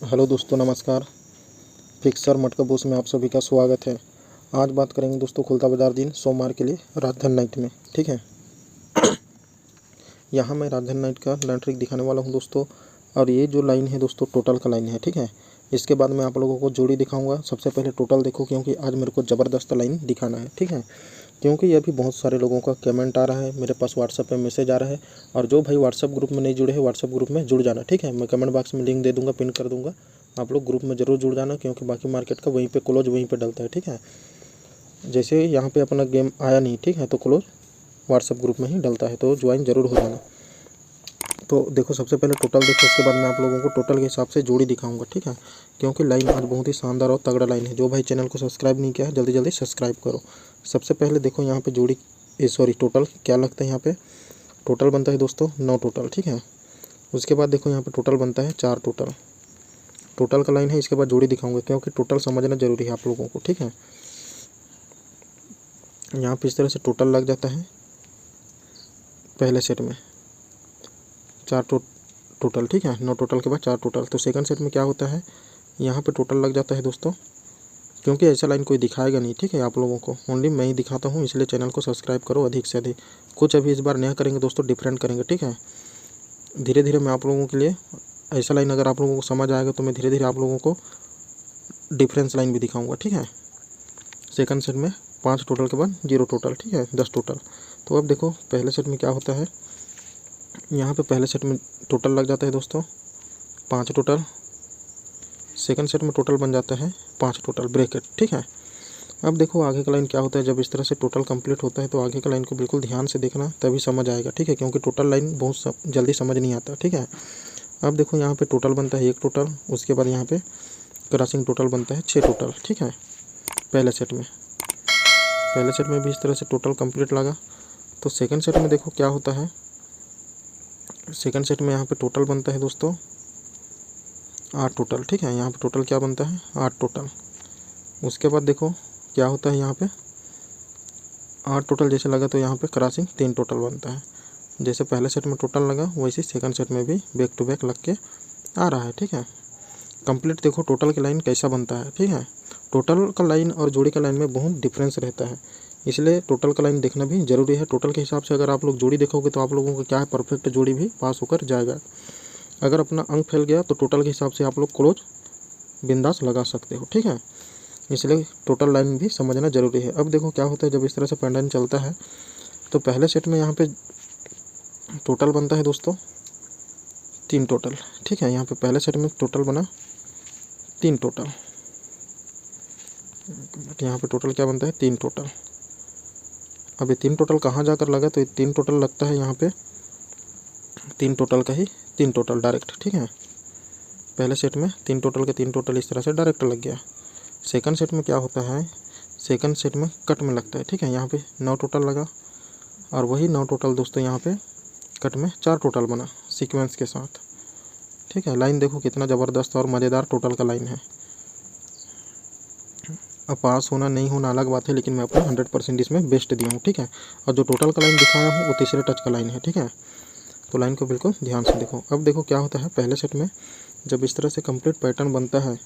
Hello दोस्तों, नमस्कार। Fixer मटका बॉस में आप सभी का स्वागत है। आज बात करेंगे दोस्तों खुलता बाजार दिन सोमवार के लिए राजधानी नाइट में। ठीक है, यहाँ मैं राजधानी नाइट का लाइन ट्रिक दिखाने वाला हूँ दोस्तों। और ये जो लाइन है दोस्तों टोटल का लाइन है। ठीक है, इसके बाद मैं आप लोगों को जोड़ी दिखाऊंगा। सबसे पहले टोटल देखो, क्योंकि आज मेरे को ज़बरदस्त लाइन दिखाना है। ठीक है, क्योंकि ये भी बहुत सारे लोगों का कमेंट आ रहा है, मेरे पास व्हाट्सएप पे मैसेज आ रहा है। और जो भाई व्हाट्सएप ग्रुप में नहीं जुड़े हैं, व्हाट्सएप ग्रुप में जुड़ जाना। ठीक है, मैं कमेंट बॉक्स में लिंक दे दूंगा, पिन कर दूंगा। आप लोग ग्रुप में ज़रूर जुड़ जाना, क्योंकि बाकी मार्केट का वहीं पे क्लोज वहीं पे डलता है। ठीक है, जैसे यहाँ पे अपना गेम आया नहीं, ठीक है, तो क्लोज व्हाट्सएप ग्रुप में ही डलता है, तो ज्वाइन ज़रूर हो जाना। तो देखो, सबसे पहले टोटल देखो, उसके बाद मैं आप लोगों को टोटल के हिसाब से जोड़ी दिखाऊंगा। ठीक है, क्योंकि लाइन आज बहुत ही शानदार और तगड़ा लाइन है। जो भाई चैनल को सब्सक्राइब नहीं किया है, जल्दी जल्दी सब्सक्राइब करो। सबसे पहले देखो यहाँ पे जोड़ी टोटल क्या लगता है। यहाँ पे टोटल बनता है दोस्तों 9 टोटल। ठीक है, उसके बाद देखो यहाँ पे टोटल बनता है 4 टोटल। टोटल का लाइन है, इसके बाद जोड़ी दिखाऊंगा, क्योंकि टोटल समझना जरूरी है आप लोगों को। ठीक है, यहाँ पे इस तरह से टोटल लग जाता है पहले सेट में 4 टोटल। ठीक है, 9 टोटल के बाद 4 टोटल। तो सेकंड सेट में क्या होता है, यहाँ पे टोटल लग जाता है दोस्तों, क्योंकि ऐसा लाइन कोई दिखाएगा नहीं। ठीक है, आप लोगों को ओनली मैं ही दिखाता हूँ, इसलिए चैनल को सब्सक्राइब करो अधिक से अधिक। कुछ अभी इस बार नया करेंगे दोस्तों, डिफरेंट करेंगे। ठीक है, धीरे धीरे मैं आप लोगों के लिए ऐसा लाइन अगर आप लोगों को समझ आएगा तो मैं धीरे धीरे आप लोगों को डिफरेंस लाइन भी दिखाऊंगा। ठीक है, सेकंड सेट में 5 टोटल के बाद 0 टोटल। ठीक है, 10 टोटल। तो अब देखो पहले सेट में क्या होता है, यहाँ पे पहले सेट में टोटल लग जाता है दोस्तों 5 टोटल। सेकंड सेट में टोटल बन जाता है 5 टोटल ब्रैकेट। ठीक है, अब देखो आगे का लाइन क्या होता है। जब इस तरह से टोटल कंप्लीट होता है तो आगे का लाइन को बिल्कुल ध्यान से देखना, तभी समझ आएगा। ठीक है, क्योंकि टोटल लाइन बहुत जल्दी समझ नहीं आता। ठीक है, अब देखो यहाँ पे टोटल बनता है 1 टोटल। उसके बाद यहाँ पे क्रॉसिंग टोटल बनता है 6 टोटल। ठीक है, पहले सेट में भी इस तरह से टोटल कंप्लीट लगा। तो सेकंड सेट में देखो क्या होता है, सेकंड सेट में यहाँ पे टोटल बनता है दोस्तों 8 टोटल। ठीक है, यहाँ पे टोटल क्या बनता है 8 टोटल। उसके बाद देखो क्या होता है, यहाँ पे 8 टोटल जैसे लगा तो यहाँ पे क्रॉसिंग 3 टोटल बनता है। जैसे पहले सेट में टोटल लगा वैसे सेकंड सेट में भी बैक टू बैक लग के आ रहा है। ठीक है, कंप्लीट देखो टोटल की लाइन कैसा बनता है। ठीक है, टोटल का लाइन और जोड़ी का लाइन में बहुत डिफरेंस रहता है, इसलिए टोटल का लाइन देखना भी ज़रूरी है। टोटल के हिसाब से अगर आप लोग जोड़ी देखोगे तो आप लोगों को क्या है, परफेक्ट जोड़ी भी पास होकर जाएगा। अगर अपना अंक फैल गया तो टोटल के हिसाब से आप लोग क्लोज बिंदास लगा सकते हो। ठीक है, इसलिए टोटल लाइन भी समझना ज़रूरी है। अब देखो क्या होता है, जब इस तरह से पैटर्न चलता है तो पहले सेट में यहाँ पे टोटल बनता है दोस्तों 3 टोटल। ठीक है, यहाँ पे पहले सेट में टोटल बना 3 टोटल। यहाँ पे टोटल क्या बनता है 3 टोटल। अब ये 3 टोटल कहाँ जाकर लगा, तो ये 3 टोटल लगता है यहाँ पे 3 टोटल का ही 3 टोटल डायरेक्ट। ठीक है, पहले सेट में 3 टोटल के 3 टोटल इस तरह से डायरेक्ट लग गया। सेकंड सेट में क्या होता है, सेकंड सेट में कट में लगता है। ठीक है, यहाँ पे 9 टोटल लगा और वही 9 टोटल दोस्तों यहाँ पे कट में 4 टोटल बना सीक्वेंस के साथ। ठीक है, लाइन देखो कितना ज़बरदस्त और मज़ेदार टोटल का लाइन है। अब पास होना नहीं होना अलग बात है, लेकिन मैं अपना 100% इसमें बेस्ट दिया हूँ। ठीक है, और जो टोटल का लाइन दिखाया हूँ वो तीसरे टच का लाइन है। ठीक है, तो लाइन को बिल्कुल ध्यान से देखो। अब देखो क्या होता है, पहले सेट में जब इस तरह से कंप्लीट पैटर्न बनता है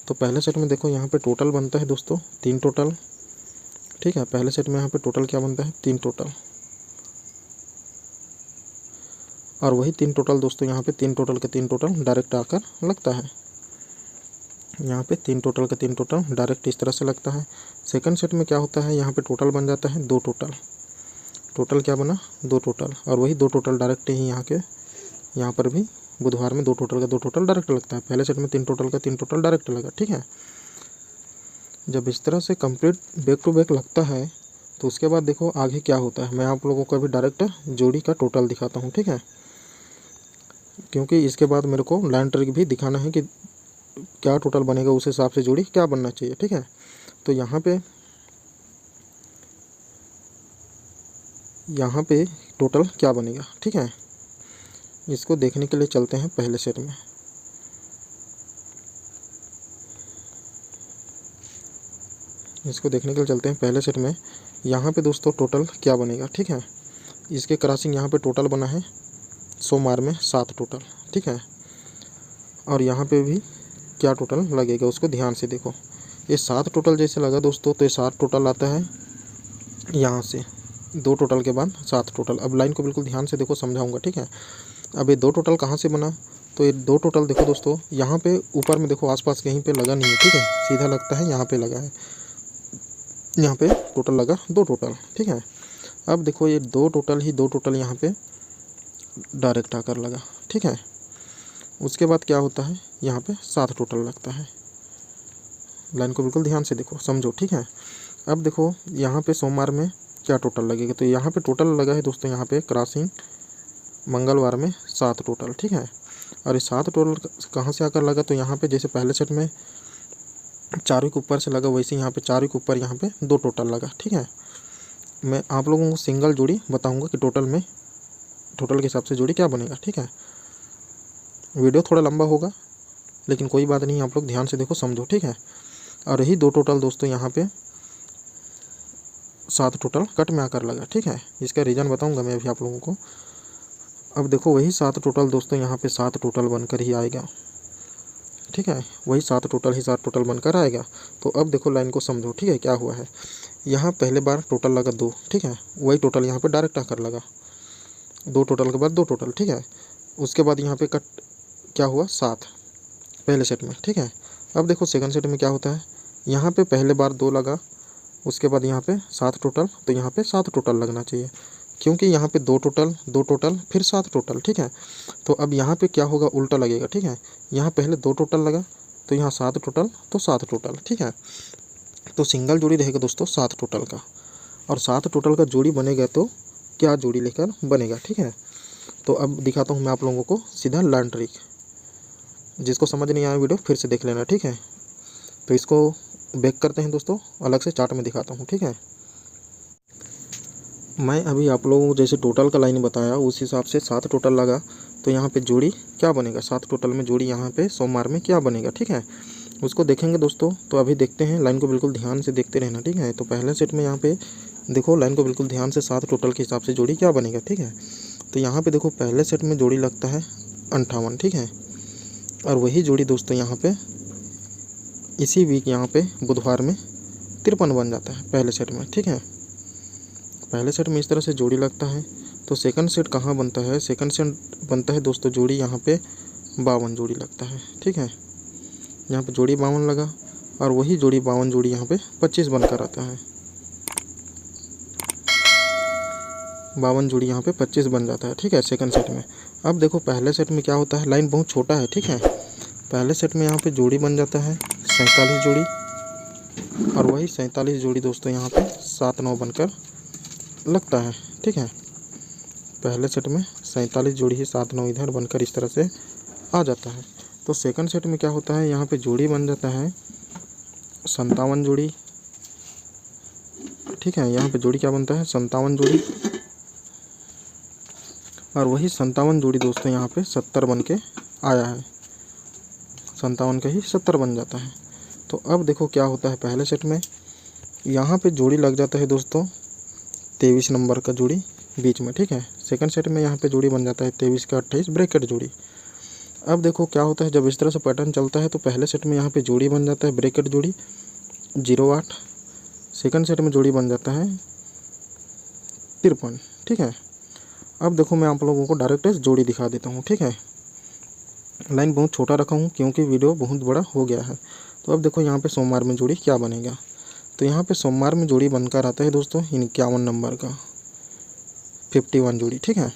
तो पहले सेट में देखो यहाँ पे टोटल बनता है दोस्तों 3 टोटल। ठीक है, पहले सेट में यहाँ पे टोटल क्या बनता है 3 टोटल, और वही 3 टोटल दोस्तों यहाँ पे 3 टोटल के 3 टोटल डायरेक्ट आकर लगता है। यहाँ पे 3 टोटल का 3 टोटल डायरेक्ट इस तरह से लगता है। सेकंड सेट में क्या होता है, यहाँ पे टोटल बन जाता है 2 टोटल। टोटल क्या बना 2 टोटल, और वही 2 टोटल डायरेक्ट ही यहाँ पर भी बुधवार में 2 टोटल का 2 टोटल डायरेक्ट लगता है। पहले सेट में 3 टोटल का 3 टोटल डायरेक्ट लगा। ठीक है, जब इस तरह से कंप्लीट बैक टू बैक लगता है तो उसके बाद देखो आगे क्या होता है। मैं आप लोगों को अभी डायरेक्ट जोड़ी का टोटल दिखाता हूँ। ठीक है, क्योंकि इसके बाद मेरे को लाइन ट्रिक भी दिखाना है कि क्या टोटल बनेगा, उस हिसाब से जोड़ी क्या बनना चाहिए। ठीक है, तो यहाँ पे टोटल क्या बनेगा। ठीक है, इसको देखने के लिए चलते हैं पहले सेट में। इसको देखने के लिए चलते हैं पहले सेट में। यहाँ पे दोस्तों टोटल क्या बनेगा। ठीक है, इसके क्रॉसिंग यहाँ पे टोटल बना है सोमवार में 7 टोटल। ठीक है, और यहाँ पे भी क्या टोटल लगेगा उसको ध्यान से देखो। ये 7 टोटल जैसे लगा दोस्तों, तो ये 7 टोटल आता है यहाँ से, 2 टोटल के बाद 7 टोटल। अब लाइन को बिल्कुल ध्यान से देखो, समझाऊंगा, ठीक है। अब ये 2 टोटल कहाँ से बना, तो ये 2 टोटल देखो दोस्तों, यहाँ पे ऊपर में देखो आसपास कहीं पे लगा नहीं है, ठीक है, सीधा लगता है यहाँ पे लगा है, यहाँ पे टोटल लगा 2 टोटल, ठीक है। अब देखो ये 2 टोटल ही 2 टोटल यहाँ पे डायरेक्ट आकर लगा, ठीक है। उसके बाद क्या होता है, यहाँ पे 7 टोटल लगता है। लाइन को बिल्कुल ध्यान से देखो, समझो, ठीक है। अब देखो यहाँ पे सोमवार में क्या टोटल लगेगा, तो यहाँ पे टोटल लगा है दोस्तों, यहाँ पे क्रॉसिंग मंगलवार में 7 टोटल, ठीक है। और ये 7 टोटल कहाँ से आकर लगा, तो यहाँ पे जैसे पहले सेट में 4 के ऊपर से लगा, वैसे यहाँ पे 4 के ऊपर यहाँ पे 2 टोटल लगा, ठीक है। मैं आप लोगों को सिंगल जोड़ी बताऊँगा कि टोटल में, टोटल के हिसाब से जोड़ी क्या बनेगा, ठीक है। वीडियो थोड़ा लंबा होगा लेकिन कोई बात नहीं, आप लोग ध्यान से देखो, समझो, ठीक है। और यही 2 टोटल दोस्तों यहाँ पे 7 टोटल कट में आकर लगा, ठीक है। इसका रीज़न बताऊंगा मैं अभी आप लोगों को। अब देखो वही 7 टोटल दोस्तों यहाँ पे 7 टोटल बनकर ही आएगा, ठीक है। वही 7 टोटल ही 7 टोटल बनकर आएगा। तो अब देखो लाइन को समझो, ठीक है, क्या हुआ है। यहाँ पहले बार टोटल लगा 2, ठीक है, वही टोटल यहाँ पे डायरेक्ट आकर लगा, 2 टोटल के बाद 2 टोटल, ठीक है। उसके बाद यहाँ पे कट क्या हुआ, 7 पहले सेट में, ठीक है। अब देखो सेकंड सेट में क्या होता है, यहाँ पे पहले बार 2 लगा, उसके बाद यहाँ पे 7 टोटल, तो यहाँ पे 7 टोटल लगना चाहिए, क्योंकि यहाँ पे 2 टोटल 2 टोटल फिर 7 टोटल, ठीक है। तो अब यहाँ पे क्या होगा, उल्टा लगेगा, ठीक है। यहाँ पहले 2 टोटल लगा, तो यहाँ 7 टोटल, तो 7 टोटल, ठीक है। तो सिंगल जोड़ी रहेगा दोस्तों 7 टोटल का, और 7 टोटल का जोड़ी बनेगा तो क्या जोड़ी लेकर बनेगा, ठीक है। तो अब दिखाता हूँ मैं आप लोगों को सीधा लर्न ट्रिक। जिसको समझ नहीं आया वीडियो फिर से देख लेना, ठीक है। तो इसको बैक करते हैं दोस्तों, अलग से चार्ट में दिखाता हूँ, ठीक है। मैं अभी आप लोगों को जैसे टोटल का लाइन बताया उस हिसाब से 7 टोटल लगा, तो यहाँ पे जोड़ी क्या बनेगा, 7 टोटल में जोड़ी यहाँ पे सोमवार में क्या बनेगा, ठीक है। उसको देखेंगे दोस्तों। तो अभी देखते हैं, लाइन को बिल्कुल ध्यान से देखते रहना, ठीक है। तो पहले सेट में यहाँ पे देखो, लाइन को बिल्कुल ध्यान से 7 टोटल के हिसाब से जोड़ी क्या बनेगा, ठीक है। तो यहाँ पे देखो पहले सेट में जोड़ी लगता है 58, ठीक है। और वही जोड़ी दोस्तों यहाँ पे इसी वीक यहाँ पे बुधवार में 53 बन जाता है पहले सेट में, ठीक है। पहले सेट में इस तरह से जोड़ी लगता है। तो सेकंड सेट कहाँ बनता है, सेकंड सेट बनता है दोस्तों जोड़ी यहाँ पे 52 जोड़ी लगता है, ठीक है। यहाँ पे जोड़ी 52 लगा, और वही जोड़ी 52 जोड़ी यहाँ पे 25 बनकर आता है, 52 जोड़ी यहाँ पे 25 बन जाता है, ठीक है, सेकंड सेट में। अब देखो पहले सेट में क्या होता है, लाइन बहुत छोटा है, ठीक है। पहले सेट में यहाँ पे जोड़ी बन जाता है 47 जोड़ी, और वही 47 जोड़ी दोस्तों यहाँ पे 7-9 बनकर लगता है, ठीक है। पहले सेट में 47 जोड़ी ही 7-9 इधर बनकर इस तरह से आ जाता है। तो सेकंड सेट में क्या होता है, यहाँ पे जोड़ी बन जाता है 57 जोड़ी, ठीक है। यहाँ पे जोड़ी क्या बनता है, 57 जोड़ी, और वही 57 जोड़ी दोस्तों यहाँ पे 70 बन के आया है, 57 का ही 70 बन जाता है। तो अब देखो क्या होता है, पहले सेट में यहाँ पे जोड़ी लग जाता है दोस्तों 23 नंबर का जोड़ी बीच में, ठीक है। सेकंड सेट में यहाँ पे जोड़ी बन जाता है 23 का 28 ब्रैकेट जोड़ी। अब देखो क्या होता है, जब इस तरह से पैटर्न चलता है तो पहले सेट में यहाँ पे जोड़ी बन जाता है ब्रैकेट जोड़ी 08, सेकंड सेट में जोड़ी बन जाता है 53, ठीक है। अब देखो मैं आप लोगों को डायरेक्ट जोड़ी दिखा देता हूँ, ठीक है। लाइन बहुत छोटा रखा हूँ क्योंकि वीडियो बहुत बड़ा हो गया है। तो अब देखो यहाँ पे सोमवार में जोड़ी क्या बनेगा, तो यहाँ पे सोमवार में जोड़ी बनकर आता है दोस्तों 51 नंबर का 51 जोड़ी, ठीक है।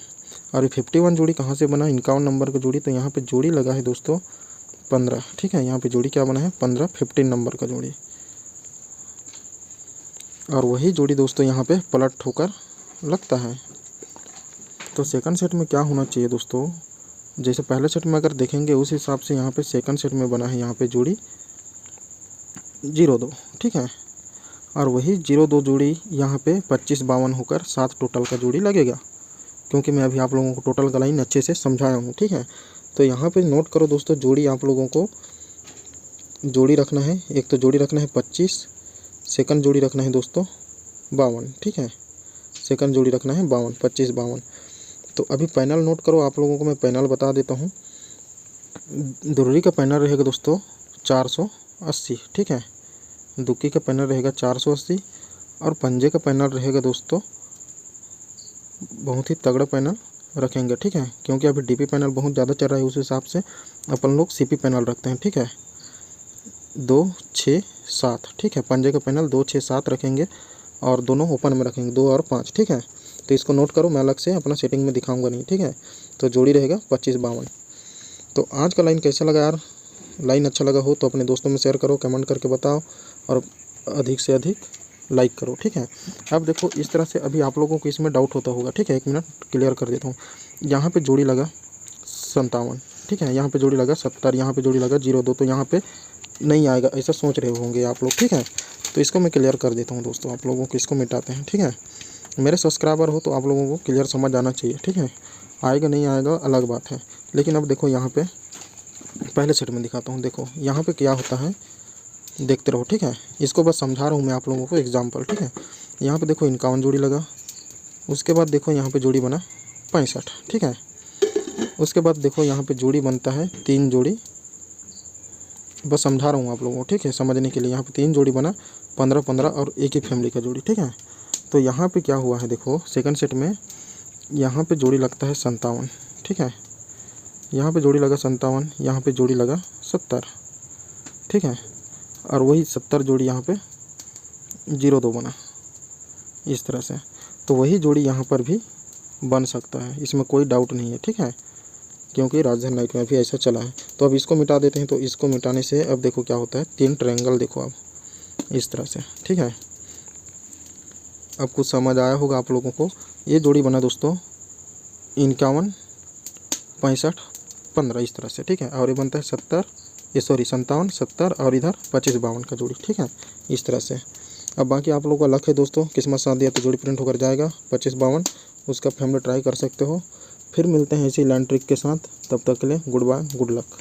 और ये 51 जोड़ी कहाँ से बना, 51 नंबर का जोड़ी, तो यहाँ पे जोड़ी लगा है दोस्तों 15, ठीक है। यहाँ पे जोड़ी क्या बना है 15 नंबर का जोड़ी, और वही जोड़ी दोस्तों यहाँ पे पलट होकर लगता है। तो सेकंड सेट में क्या होना चाहिए दोस्तों, जैसे पहले सेट में अगर देखेंगे उस हिसाब से यहाँ पे सेकंड सेट में बना है यहाँ पे जोड़ी 02, ठीक है। और वही 02 जोड़ी यहाँ पे 25-52 होकर 7 टोटल का जोड़ी लगेगा, क्योंकि मैं अभी आप लोगों को टोटल का लाइन अच्छे से समझाया हूँ, ठीक है। तो यहाँ पे नोट करो दोस्तों, जोड़ी आप लोगों को जोड़ी रखना है, एक तो जोड़ी रखना है 25, सेकंड जोड़ी रखना है दोस्तों 52, ठीक है। सेकंड जोड़ी रखना है 52, 25-52। तो अभी पैनल नोट करो, आप लोगों को मैं पैनल बता देता हूँ। दुर्री का पैनल रहेगा दोस्तों 480, ठीक है। दुक्की का पैनल रहेगा 480 और पंजे का पैनल रहेगा दोस्तों बहुत ही तगड़ा पैनल रखेंगे, ठीक है। क्योंकि अभी डीपी पैनल बहुत ज़्यादा चल रहा है, उस हिसाब से अपन लोग सीपी पैनल रखते हैं, ठीक है। 2, 6, 7, ठीक है। पंजे का पैनल 2, 6, 7 रखेंगे और दोनों ओपन में रखेंगे 2 और 5, ठीक है। तो इसको नोट करो, मैं अलग से अपना सेटिंग में दिखाऊंगा नहीं, ठीक है। तो जोड़ी रहेगा 25-52। तो आज का लाइन कैसा लगा यार? लाइन अच्छा लगा हो तो अपने दोस्तों में शेयर करो, कमेंट करके बताओ और अधिक से अधिक लाइक करो, ठीक है। अब देखो इस तरह से अभी आप लोगों को इसमें डाउट होता होगा, ठीक है। 1 मिनट क्लियर कर देता हूँ। यहाँ पे जोड़ी लगा 57, ठीक है। यहाँ पे जोड़ी लगा 70, यहाँ पे जोड़ी लगा 02, तो यहाँ पे नहीं आएगा ऐसा सोच रहे होंगे आप लोग, ठीक है। तो इसको मैं क्लियर कर देता हूँ दोस्तों, आप लोगों को इसको मिटाते हैं, ठीक है। मेरे सब्सक्राइबर हो तो आप लोगों को क्लियर समझ आना चाहिए, ठीक है। आएगा नहीं आएगा अलग बात है। लेकिन अब देखो यहाँ पे पहले सेट में दिखाता हूँ। देखो यहाँ पे क्या होता है, देखते रहो, ठीक है। इसको बस समझा रहा हूँ मैं आप लोगों को एग्जाम्पल, ठीक है। यहाँ पे देखो 51 जोड़ी लगा, उसके बाद देखो यहाँ पे जोड़ी बना 65, ठीक है। उसके बाद देखो यहाँ पे जोड़ी बनता है 3 जोड़ी, बस समझा रहा हूँ आप लोगों को, ठीक है, समझने के लिए। यहाँ पे 3 जोड़ी बना 15-15 और एक ही फैमिली का जोड़ी, ठीक है। तो यहाँ पे क्या हुआ है देखो सेकंड सेट में, यहाँ पे जोड़ी लगता है 57, ठीक है। यहाँ पे जोड़ी लगा 57, यहाँ पे जोड़ी लगा 70, ठीक है। और वही 70 जोड़ी यहाँ पे 02 बना इस तरह से। तो वही जोड़ी यहाँ पर भी बन सकता है, इसमें कोई डाउट नहीं है, ठीक है। क्योंकि राजधानी लाइट में भी ऐसा चला है। तो अब इसको मिटा देते हैं। तो इसको मिटाने से अब देखो क्या होता है, 3 ट्रायंगल देखो अब इस तरह से, ठीक है। अब कुछ समझ आया होगा आप लोगों को। ये जोड़ी बना दोस्तों 51, 65, 15 इस तरह से, ठीक है। और ये बनता है 57, 70 और इधर 25-52 का जोड़ी, ठीक है, इस तरह से। अब बाकी आप लोगों का लक है दोस्तों, किस्मत साथ दिया तो जोड़ी प्रिंट होकर जाएगा 25-52, उसका फैमिली ट्राई कर सकते हो। फिर मिलते हैं इसी लाइन ट्रिक के साथ, तब तक के लिए गुड बाय, गुड लक।